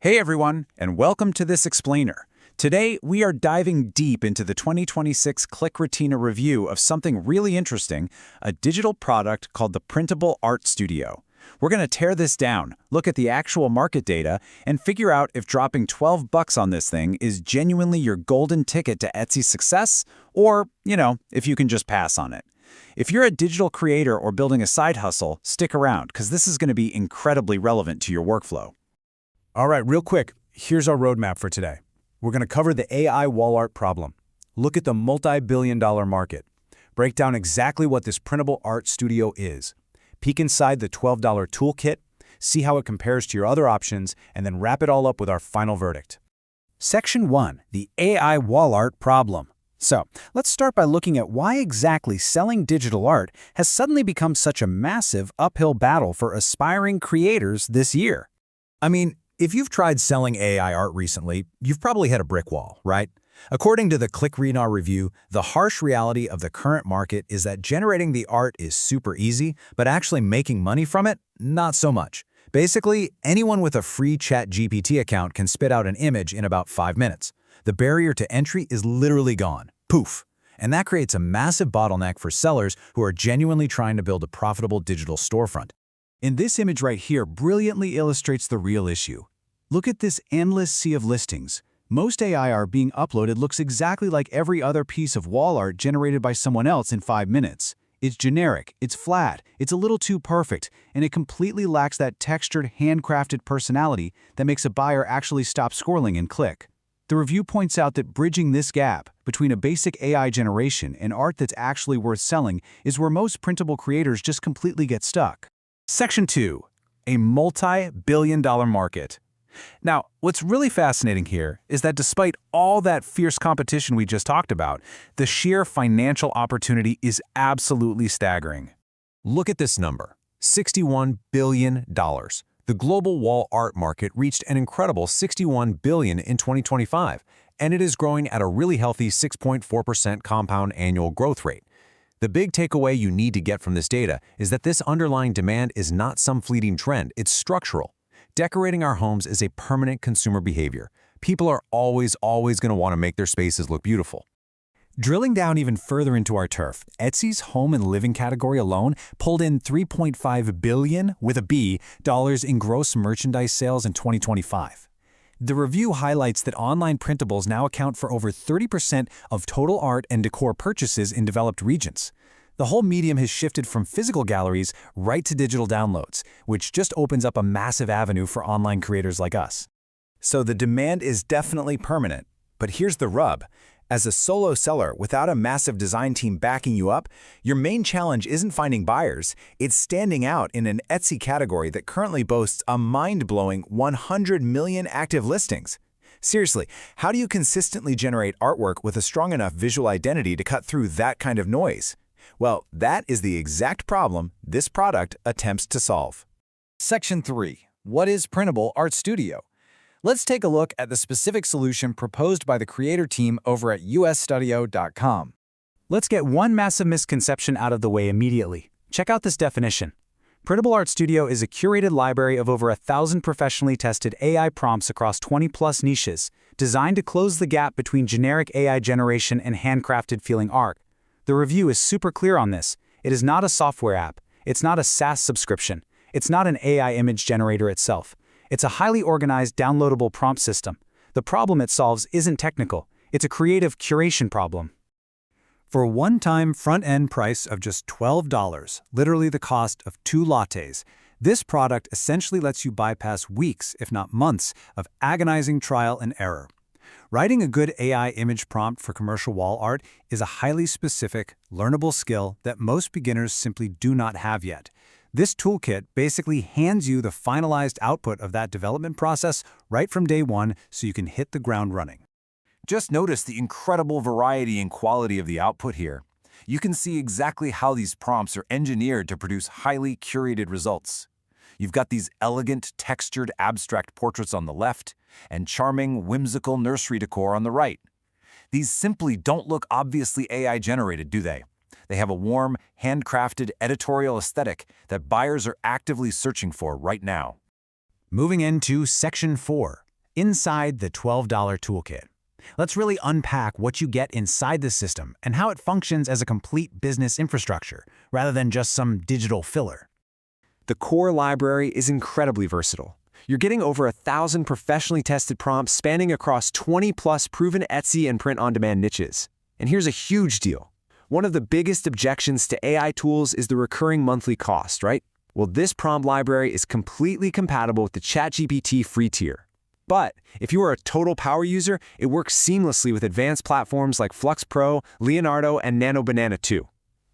Hey everyone, and welcome to this explainer. Today, we are diving deep into the 2026 Click Retina review of something really interesting, a digital product called the Printable Art Studio. We're going to tear this down, look at the actual market data, and figure out if dropping $12 on this thing is genuinely your golden ticket to Etsy's success, or, if you can just pass on it. If you're a digital creator or building a side hustle, stick around, because this is going to be incredibly relevant to your workflow. All right, real quick, here's our roadmap for today. We're going to cover the AI wall art problem, look at the multi-billion-dollar market, break down exactly what this Printable Art Studio is, peek inside the $12 toolkit, see how it compares to your other options, and then wrap it all up with our final verdict. Section 1, the AI wall art problem. So, let's start by looking at why exactly selling digital art has suddenly become such a massive uphill battle for aspiring creators this year. I mean, if you've tried selling AI art recently, you've probably hit a brick wall, right? According to the Click Retina review, the harsh reality of the current market is that generating the art is super easy, but actually making money from it, not so much. Basically, anyone with a free ChatGPT account can spit out an image in about 5 minutes. The barrier to entry is literally gone. Poof! And that creates a massive bottleneck for sellers who are genuinely trying to build a profitable digital storefront. In this image right here brilliantly illustrates the real issue. Look at this endless sea of listings. Most AI art being uploaded looks exactly like every other piece of wall art generated by someone else in 5 minutes. It's generic, it's flat, it's a little too perfect, and it completely lacks that textured, handcrafted personality that makes a buyer actually stop scrolling and click. The review points out that bridging this gap between a basic AI generation and art that's actually worth selling is where most printable creators just completely get stuck. Section 2. A multi-billion-dollar market. Now, what's really fascinating here is that despite all that fierce competition we just talked about, the sheer financial opportunity is absolutely staggering. Look at this number, $61 billion. The global wall art market reached an incredible $61 billion in 2025, and it is growing at a really healthy 6.4% compound annual growth rate. The big takeaway you need to get from this data is that this underlying demand is not some fleeting trend, it's structural. Decorating our homes is a permanent consumer behavior. People are always going to want to make their spaces look beautiful. Drilling down even further into our turf, Etsy's home and living category alone pulled in $3.5 billion with a B dollars in gross merchandise sales in 2025. The review highlights that online printables now account for over 30% of total art and decor purchases in developed regions. The whole medium has shifted from physical galleries right to digital downloads, which just opens up a massive avenue for online creators like us. So the demand is definitely permanent. But here's the rub. As a solo seller without a massive design team backing you up, your main challenge isn't finding buyers, it's standing out in an Etsy category that currently boasts a mind-blowing 100 million active listings. Seriously, how do you consistently generate artwork with a strong enough visual identity to cut through that kind of noise? Well, that is the exact problem this product attempts to solve. Section 3. What is Printable Art Studio? Let's take a look at the specific solution proposed by the creator team over at usstudio.com. Let's get one massive misconception out of the way immediately. Check out this definition. Printable Art Studio is a curated library of over 1,000 professionally tested AI prompts across 20-plus niches, designed to close the gap between generic AI generation and handcrafted feeling art. The review is super clear on this. It is not a software app. It's not a SaaS subscription. It's not an AI image generator itself. It's a highly organized, downloadable prompt system. The problem it solves isn't technical. It's a creative curation problem. For a one-time front-end price of just $12, literally the cost of 2 lattes, this product essentially lets you bypass weeks, if not months, of agonizing trial and error. Writing a good AI image prompt for commercial wall art is a highly specific, learnable skill that most beginners simply do not have yet. This toolkit basically hands you the finalized output of that development process right from day one so you can hit the ground running. Just notice the incredible variety and quality of the output here. You can see exactly how these prompts are engineered to produce highly curated results. You've got these elegant, textured, abstract portraits on the left and charming, whimsical nursery decor on the right. These simply don't look obviously AI-generated, do they? They have a warm, handcrafted editorial aesthetic that buyers are actively searching for right now. Moving into Section 4, Inside the $12 toolkit. Let's really unpack what you get inside the system and how it functions as a complete business infrastructure, rather than just some digital filler. The core library is incredibly versatile. You're getting over 1,000 professionally tested prompts spanning across 20+ proven Etsy and print-on-demand niches. And here's a huge deal. One of the biggest objections to AI tools is the recurring monthly cost, right? Well, this prompt library is completely compatible with the ChatGPT free tier. But if you are a total power user, it works seamlessly with advanced platforms like Flux Pro, Leonardo, and Nano Banana 2.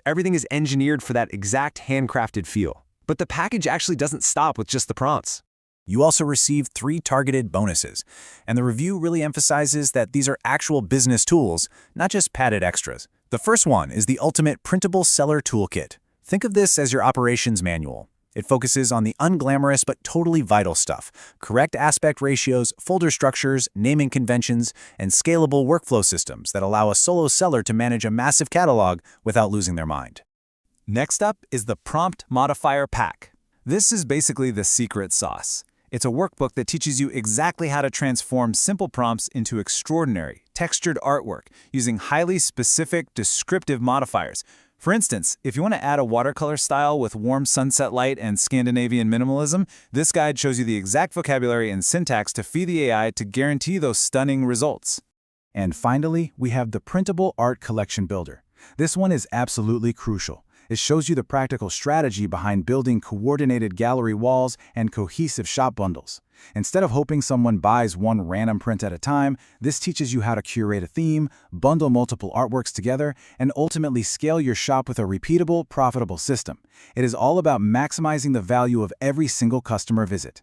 Everything is engineered for that exact handcrafted feel. But the package actually doesn't stop with just the prompts. You also receive 3 targeted bonuses, and the review really emphasizes that these are actual business tools, not just padded extras. The first one is the ultimate printable seller toolkit. Think of this as your operations manual. It focuses on the unglamorous but totally vital stuff: correct aspect ratios, folder structures, naming conventions, and scalable workflow systems that allow a solo seller to manage a massive catalog without losing their mind. Next up is the Prompt Modifier Pack. This is basically the secret sauce. It's a workbook that teaches you exactly how to transform simple prompts into extraordinary, textured artwork using highly specific, descriptive modifiers. For instance, if you want to add a watercolor style with warm sunset light and Scandinavian minimalism, this guide shows you the exact vocabulary and syntax to feed the AI to guarantee those stunning results. And finally, we have the Printable Art Collection Builder. This one is absolutely crucial. It shows you the practical strategy behind building coordinated gallery walls and cohesive shop bundles. Instead of hoping someone buys one random print at a time, this teaches you how to curate a theme, bundle multiple artworks together, and ultimately scale your shop with a repeatable, profitable system. It is all about maximizing the value of every single customer visit.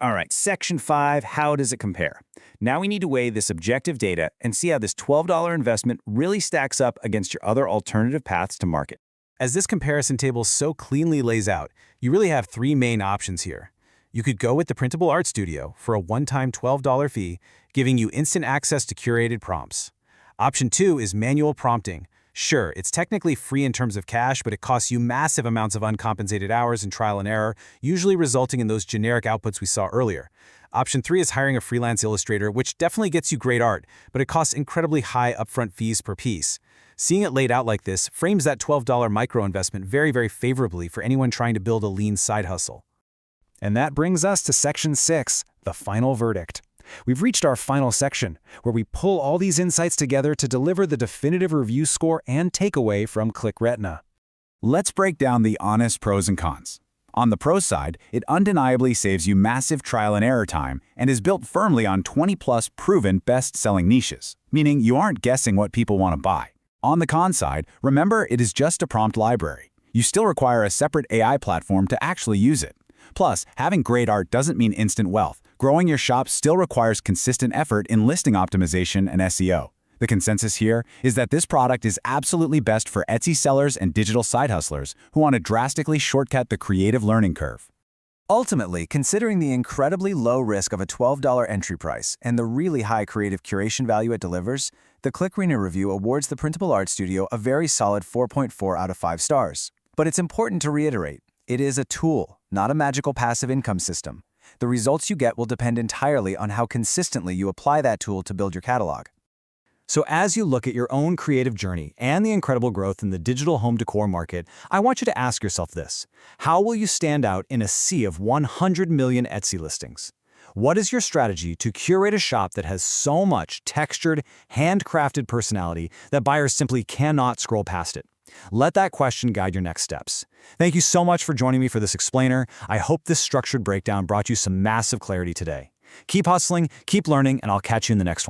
All right, Section 5, how does it compare? Now we need to weigh this objective data and see how this $12 investment really stacks up against your other alternative paths to market. As this comparison table so cleanly lays out, you really have 3 main options here. You could go with the Printable Art Studio for a one-time $12 fee, giving you instant access to curated prompts. Option 2 is manual prompting. Sure, it's technically free in terms of cash, but it costs you massive amounts of uncompensated hours and trial and error, usually resulting in those generic outputs we saw earlier. Option 3 is hiring a freelance illustrator, which definitely gets you great art, but it costs incredibly high upfront fees per piece. Seeing it laid out like this frames that $12 micro-investment very, very favorably for anyone trying to build a lean side hustle. And that brings us to Section 6, the final verdict. We've reached our final section, where we pull all these insights together to deliver the definitive review score and takeaway from ClickRetina. Let's break down the honest pros and cons. On the pros side, it undeniably saves you massive trial and error time and is built firmly on 20+ proven best-selling niches, meaning you aren't guessing what people want to buy. On the con side, remember, it is just a prompt library. You still require a separate AI platform to actually use it. Plus, having great art doesn't mean instant wealth. Growing your shop still requires consistent effort in listing optimization and SEO. The consensus here is that this product is absolutely best for Etsy sellers and digital side hustlers who want to drastically shortcut the creative learning curve. Ultimately, considering the incredibly low risk of a $12 entry price and the really high creative curation value it delivers, the ClickRetina review awards the Printable Art Studio a very solid 4.4 out of 5 stars. But it's important to reiterate, it is a tool, not a magical passive income system. The results you get will depend entirely on how consistently you apply that tool to build your catalog. So as you look at your own creative journey and the incredible growth in the digital home decor market, I want you to ask yourself this: how will you stand out in a sea of 100 million Etsy listings? What is your strategy to curate a shop that has so much textured, handcrafted personality that buyers simply cannot scroll past it? Let that question guide your next steps. Thank you so much for joining me for this explainer. I hope this structured breakdown brought you some massive clarity today. Keep hustling, keep learning, and I'll catch you in the next one.